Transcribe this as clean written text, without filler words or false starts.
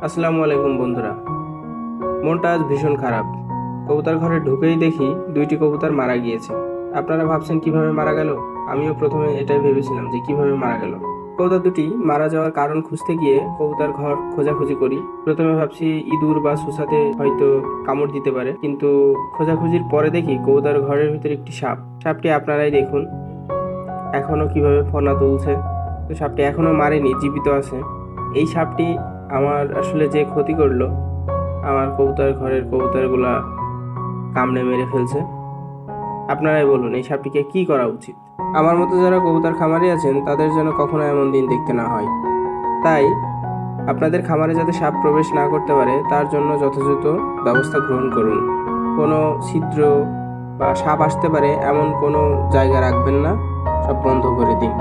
আসসালামু আলাইকুম বন্ধুরা। মনটা আজ ভীষণ খারাপ। কবুতর ঘরে ঢুকেই দেখি দুইটি কবুতর মারা গিয়েছে। আপনারা ভাবছেন কিভাবে মারা গেল? আমিও প্রথমে এটাই ভেবেছিলাম যে কিভাবে মারা গেল। কবুতর দুটি মারা যাওয়ার কারণ খুঁজতে গিয়ে কবুতর ঘর খোঁজাখুঁজি করি। প্রথমে ভাবছি ইঁদুর বা সুসাতে হয়তো কামড় দিতে পারে, কিন্তু খোঁজাখুঁজির পরে দেখি কবুতর ঘরের ভিতরে একটি সাপ। সাপটি আপনারাই দেখুন এখনো কিভাবে ফনা তুলছে। তো সাপটি এখনো মারেনি, জীবিত আছে। এই সাপটি আমার আসলে যে ক্ষতি করলো, আমার কবুতর ঘরের কবুতরগুলা কামড়ে মেরে ফেলছে। আপনারাই বলুন এই সাপটিকে কি করা উচিত? আমার মতো যারা কবুতর খামারি আছেন তাদের যেন কখনো এমন দিন দেখতে না হয়। তাই আপনাদের খামারে যাতে সাপ প্রবেশ না করতে পারে তার জন্য যথাযথ ব্যবস্থা গ্রহণ করুন। কোনো ছিদ্র বা সাপ আসতে পারে এমন কোনো জায়গা রাখবেন না, সব বন্ধ করে দিন।